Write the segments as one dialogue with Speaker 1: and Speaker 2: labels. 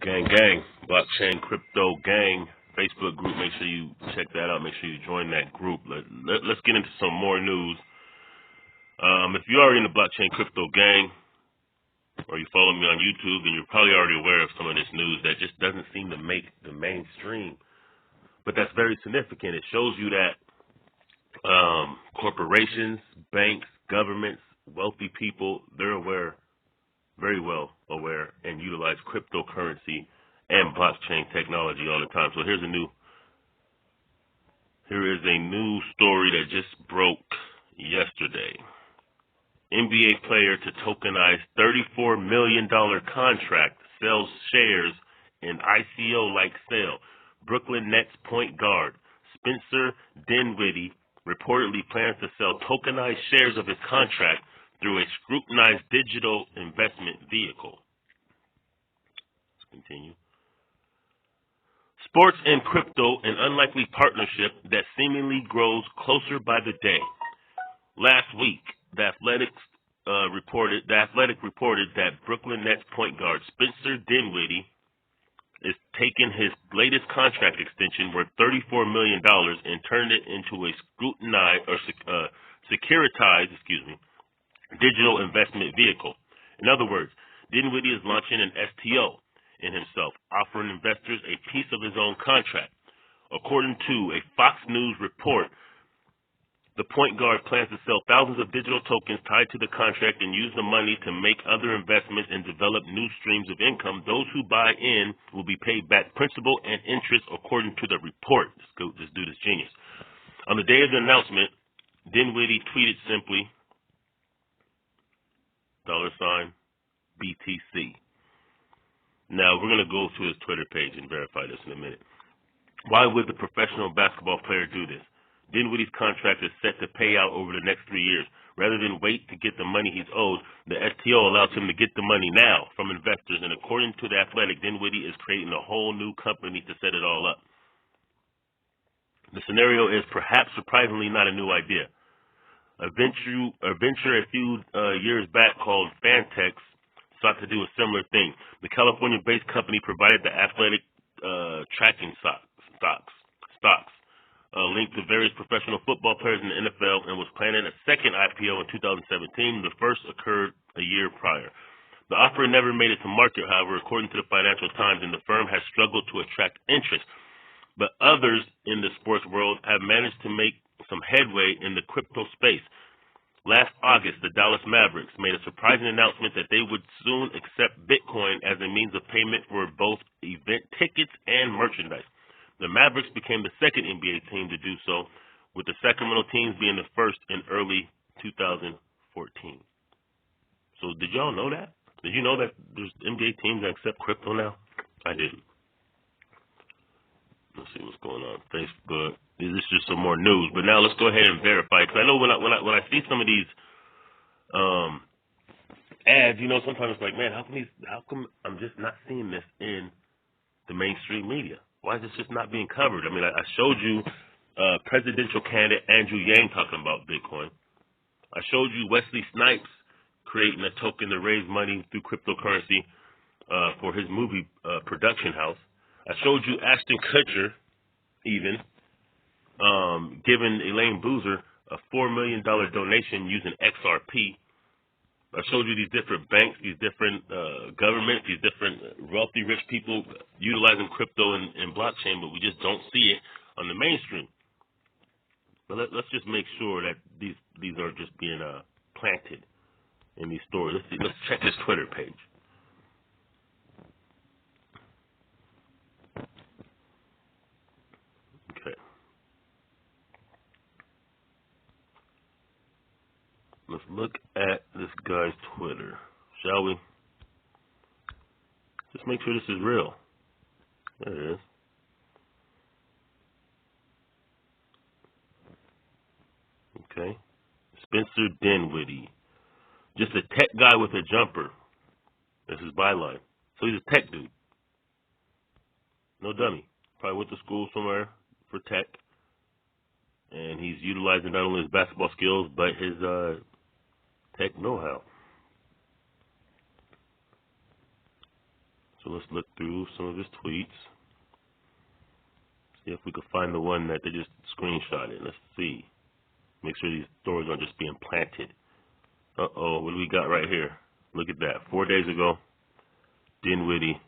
Speaker 1: Gang, blockchain crypto gang Facebook group. Make sure you check that out. Make sure you join that group. Let's get into some more news. If you're already in the blockchain crypto gang, or you follow me on YouTube, then you're probably already aware of some of this news that just doesn't seem to make the mainstream. But that's very significant. It shows you that corporations, banks, governments, wealthy people, they're aware, very well aware, and utilize cryptocurrency and blockchain technology all the time. So here is a new story that just broke yesterday. NBA player to tokenize $34 million contract sells shares in ICO-like sale. Brooklyn Nets point guard Spencer Dinwiddie reportedly plans to sell tokenized shares of his contract through a scrutinized digital investment vehicle. Let's continue. Sports and crypto, an unlikely partnership that seemingly grows closer by the day. Last week, The Athletic reported that Brooklyn Nets point guard Spencer Dinwiddie is taking his latest contract extension worth $34 million and turned it into a securitized digital investment vehicle. In other words, Dinwiddie is launching an STO in himself, offering investors a piece of his own contract. According to a Fox News report, the point guard plans to sell thousands of digital tokens tied to the contract and use the money to make other investments and develop new streams of income. Those who buy in will be paid back principal and interest, according to the report. This dude is genius. On the day of the announcement, Dinwiddie tweeted simply, $BTC. Now, we're going to go to his Twitter page and verify this in a minute. Why would the professional basketball player do this? Dinwiddie's contract is set to pay out over the next 3 years. Rather than wait to get the money he's owed, the STO allows him to get the money now from investors. And according to The Athletic, Dinwiddie is creating a whole new company to set it all up. The scenario is perhaps surprisingly not a new idea. A venture a few years back called Fantex sought to do a similar thing. The California-based company provided the Athletic tracking stocks linked to various professional football players in the NFL and was planning a second IPO in 2017. The first occurred a year prior. The offer never made it to market, however, according to the Financial Times, and the firm has struggled to attract interest. But others in the sports world have managed to make some headway in the crypto space. Last August, the Dallas Mavericks made a surprising announcement that they would soon accept Bitcoin as a means of payment for both event tickets and merchandise. The Mavericks became the second NBA team to do so, with the Sacramento teams being the first in early 2014. So did y'all know that? Did you know that there's NBA teams that accept crypto now? I didn't. Let's see what's going on. Facebook. This is just some more news. But now let's go ahead and verify. Because I know when I see some of these ads, sometimes it's like, man, how come I'm just not seeing this in the mainstream media? Why is this just not being covered? I mean, I showed you presidential candidate Andrew Yang talking about Bitcoin. I showed you Wesley Snipes creating a token to raise money through cryptocurrency for his movie production house. I showed you Ashton Kutcher even giving Elaine Boozer a $4 million donation using XRP. I showed you these different banks, these different governments, these different wealthy, rich people utilizing crypto and blockchain, but we just don't see it on the mainstream. But let's just make sure that these are just being planted in these stories. Let's check his Twitter page. Okay. Let's look at this guy's Twitter, shall we? Just make sure this is real. There it is. Okay. Spencer Dinwiddie. Just a tech guy with a jumper. That's his byline. So he's a tech dude. No dummy. Probably went to school somewhere for tech. And he's utilizing not only his basketball skills, but his tech know-how. So let's look through some of his tweets. See if we can find the one that they just screenshotted. Let's see. Make sure these stories aren't just being planted. Uh-oh, what do we got right here? Look at that. 4 days ago, Dinwiddie.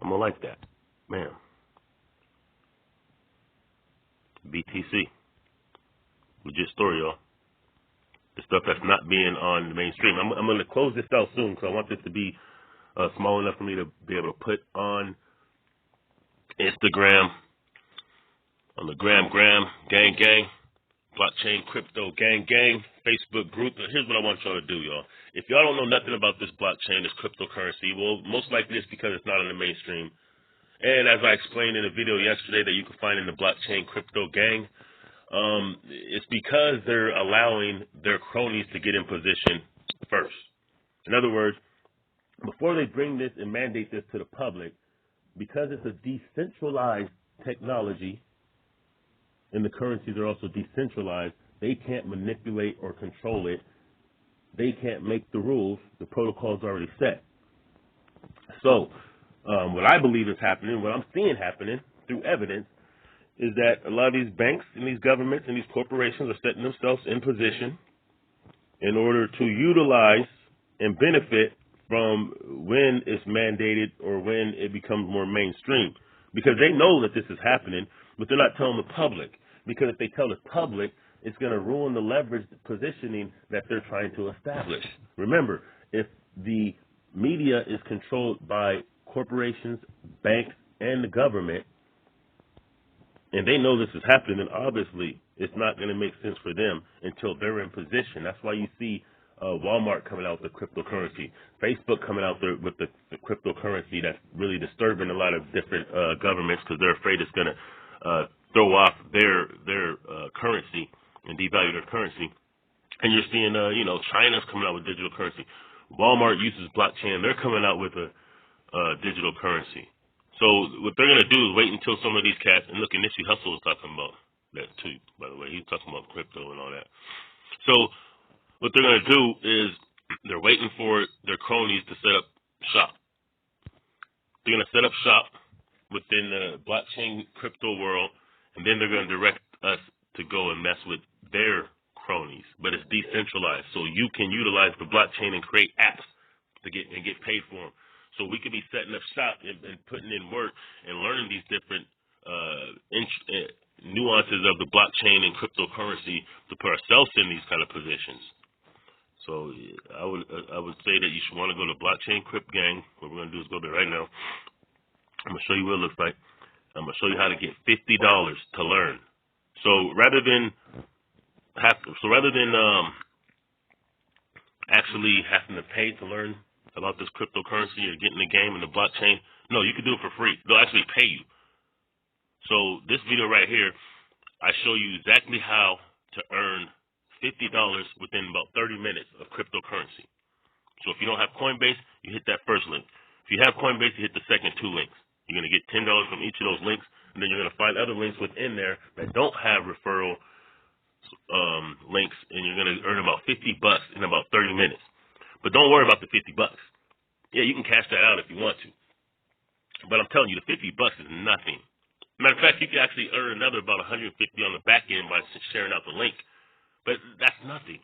Speaker 1: I'm going to like that. Man. BTC. Legit story, y'all. The stuff that's not being on the mainstream. I'm going to close this out soon because I want this to be small enough for me to be able to put on Instagram, on the Gram, gang, blockchain, crypto, gang, Facebook group. Here's what I want y'all to do, y'all. If y'all don't know nothing about this blockchain, this cryptocurrency, well, most likely it's because it's not in the mainstream. And as I explained in a video yesterday that you can find in the blockchain crypto gang, it's because they're allowing their cronies to get in position first. In other words, before they bring this and mandate this to the public, because it's a decentralized technology and the currencies are also decentralized, they can't manipulate or control it. They can't make the rules. The protocol's already set. So what I believe is happening, what I'm seeing happening through evidence, is that a lot of these banks and these governments and these corporations are setting themselves in position in order to utilize and benefit from when it's mandated or when it becomes more mainstream. Because they know that this is happening, but they're not telling the public. Because if they tell the public, it's going to ruin the leverage positioning that they're trying to establish. Remember, if the media is controlled by corporations, banks, and the government, and they know this is happening, then obviously it's not going to make sense for them until they're in position. That's why you see Walmart coming out with the cryptocurrency, Facebook coming out there with the cryptocurrency that's really disturbing a lot of different governments because they're afraid it's going to throw off their currency and devalue their currency. And you're seeing, China's coming out with digital currency. Walmart uses blockchain. They're coming out with a digital currency. So what they're going to do is wait until some of these cats, and look, Nipsey Hussle was talking about that too, by the way. He's talking about crypto and all that. So what they're going to do is they're waiting for their cronies to set up shop. They're going to set up shop within the blockchain crypto world, and then they're going to direct us to go and mess with their cronies. But it's decentralized, so you can utilize the blockchain and create apps to get paid for them. So we could be setting up shop and putting in work and learning these different nuances of the blockchain and cryptocurrency to put ourselves in these kind of positions. So I would say that you should want to go to Blockchain Crypt Gang. What we're going to do is go there right now. I'm going to show you what it looks like. I'm going to show you how to get $50 to learn. So rather than actually having to pay to learn about this cryptocurrency or getting the game and the blockchain, no, you can do it for free. They'll actually pay you. So this video right here, I show you exactly how to earn $50 within about 30 minutes of cryptocurrency. So if you don't have Coinbase, you hit that first link. If you have Coinbase, you hit the second 2 links. You're going to get $10 from each of those links, and then you're going to find other links within there that don't have referral links, and you're going to earn about $50 in about 30 minutes. But don't worry about the $50. Yeah, you can cash that out if you want to. But I'm telling you, the $50 is nothing. Matter of fact, you can actually earn another about $150 on the back end by sharing out the link. But that's nothing.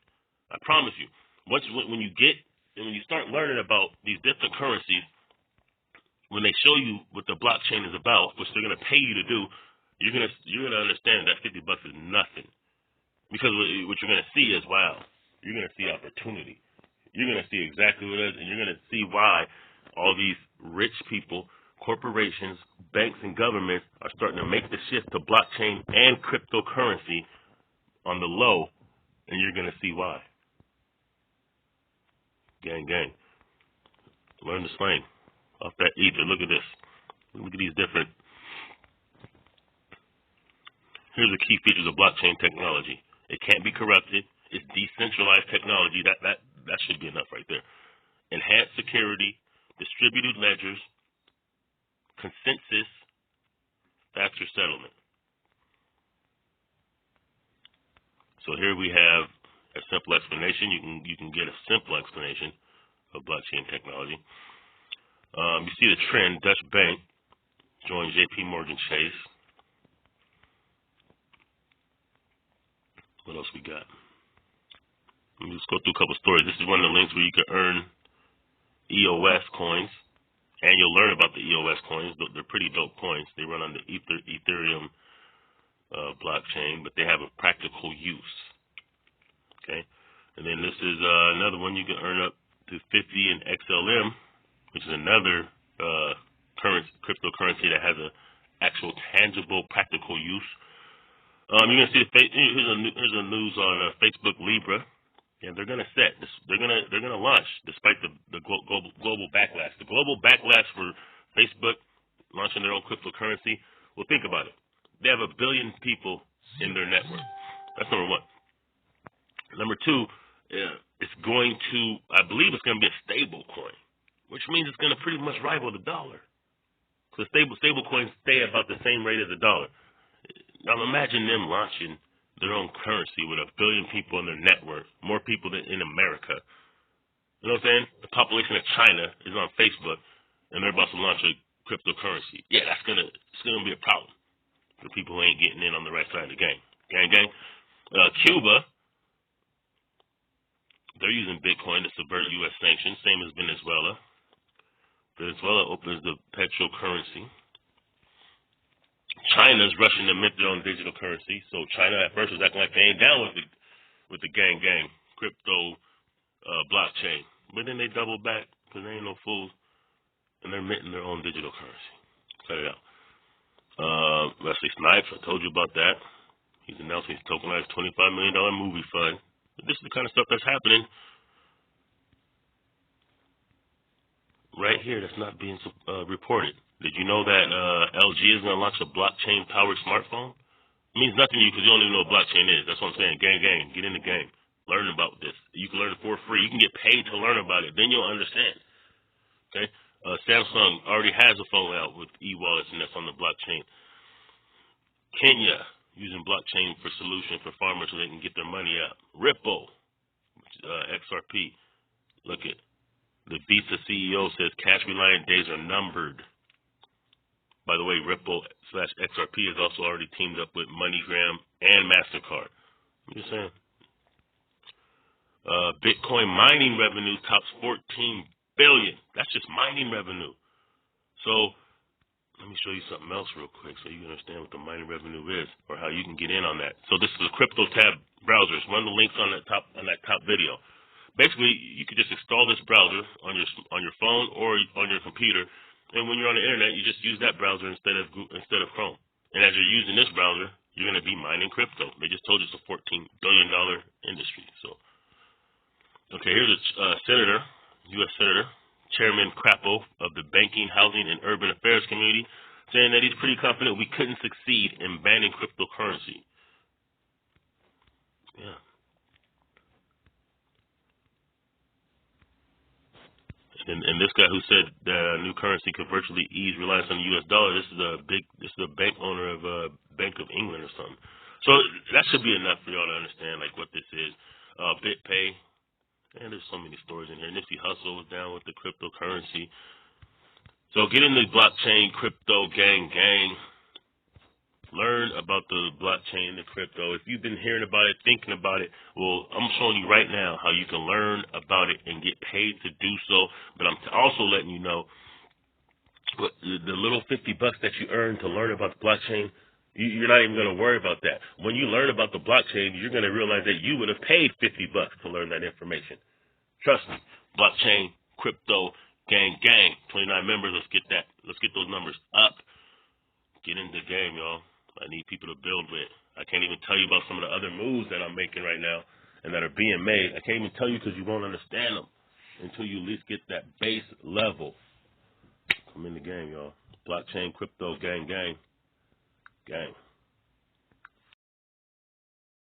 Speaker 1: I promise you. When you start learning about these different currencies, when they show you what the blockchain is about, which they're going to pay you to do, you're going to understand that $50 is nothing. Because what you're going to see is, wow, you're going to see opportunity. You're going to see exactly what it is, and you're going to see why all these rich people, corporations, banks, and governments are starting to make the shift to blockchain and cryptocurrency on the low, and you're going to see why. Gang. Learn the slang off that ether. Look at this. Look at these different. Here's the key features of blockchain technology. It can't be corrupted. It's decentralized technology. That should be enough right there. Enhanced security, distributed ledgers, consensus, faster settlement. So here we have a simple explanation. You can get a simple explanation of blockchain technology. You see the trend. Dutch Bank joins J.P. Morgan Chase. What else we got? Let me just go through a couple stories. This is one of the links where you can earn EOS coins, and you'll learn about the EOS coins. They're pretty dope coins. They run on the Ethereum blockchain, but they have a practical use. Okay, and then this is another one you can earn up to 50 in XLM, which is another cryptocurrency that has a actual tangible practical use. You're gonna see here's a news on Facebook Libra, and they're gonna set this. They're gonna launch despite the global backlash. The global backlash for Facebook launching their own cryptocurrency. Well, think about it. They have 1 billion people in their network. That's number one. Number two, it's going to, I believe it's going to be a stable coin, which means it's going to pretty much rival the dollar. Because stable coins stay about the same rate as the dollar. Now imagine them launching their own currency with 1 billion people in their network, more people than in America. You know what I'm saying? The population of China is on Facebook, and they're about to launch a cryptocurrency. Yeah, it's gonna be a problem for people who ain't getting in on the right side of the game. Gang. Cuba, they're using Bitcoin to subvert U.S. sanctions, same as Venezuela. Venezuela opens the petro currency. China's rushing to mint their own digital currency. So China at first was acting like they ain't down with the gang crypto blockchain, but then they double back because they ain't no fools, and they're minting their own digital currency. Cut it out. Wesley Snipes, I told you about that. He's announcing his tokenized $25 million movie fund. This is the kind of stuff that's happening right here that's not being reported. Did you know that LG is going to launch a blockchain-powered smartphone? It means nothing to you because you don't even know what blockchain is. That's what I'm saying. Gang. Get in the game. Learn about this. You can learn it for free. You can get paid to learn about it. Then you'll understand. Okay? Samsung already has a phone out with e-wallets, and that's on the blockchain. Kenya using blockchain for solution for farmers so they can get their money out. Ripple, XRP. Look at the Visa CEO says cash reliant days are numbered. By the way, Ripple/XRP has also already teamed up with MoneyGram and MasterCard. I'm just saying. Bitcoin mining revenue tops $14 billion. That's just mining revenue. So let me show you something else real quick so you understand what the mining revenue is or how you can get in on that. So this is a crypto tab browser. It's one of the links on that top video. Basically, you could just install this browser on your phone or on your computer, and when you're on the internet, you just use that browser instead of Chrome. And as you're using this browser, you're going to be mining crypto. They just told you it's a $14 billion industry. So, okay, here's a senator, U.S. Senator, Chairman Crapo of the Banking, Housing, and Urban Affairs Committee, saying that he's pretty confident we couldn't succeed in banning cryptocurrency. Yeah. And this guy who said that new currency could virtually ease reliance on the U.S. dollar, this is a bank owner of Bank of England or something. So that should be enough for y'all to understand like what this is. BitPay. And there's so many stories in here. Nipsey Hussle was down with the cryptocurrency. So get in the blockchain, crypto, gang. Learn about the blockchain and the crypto. If you've been hearing about it, thinking about it, well, I'm showing you right now how you can learn about it and get paid to do so. But I'm also letting you know the little $50 that you earn to learn about the blockchain, you're not even going to worry about that. When you learn about the blockchain, you're going to realize that you would have paid $50 to learn that information. Trust me. Blockchain, crypto, gang. 29 members. Let's get those numbers up. Get in the game, y'all. I need people to build with. I can't even tell you about some of the other moves that I'm making right now and that are being made. I can't even tell you because you won't understand them until you at least get that base level. Come in the game, y'all. Blockchain, crypto, gang.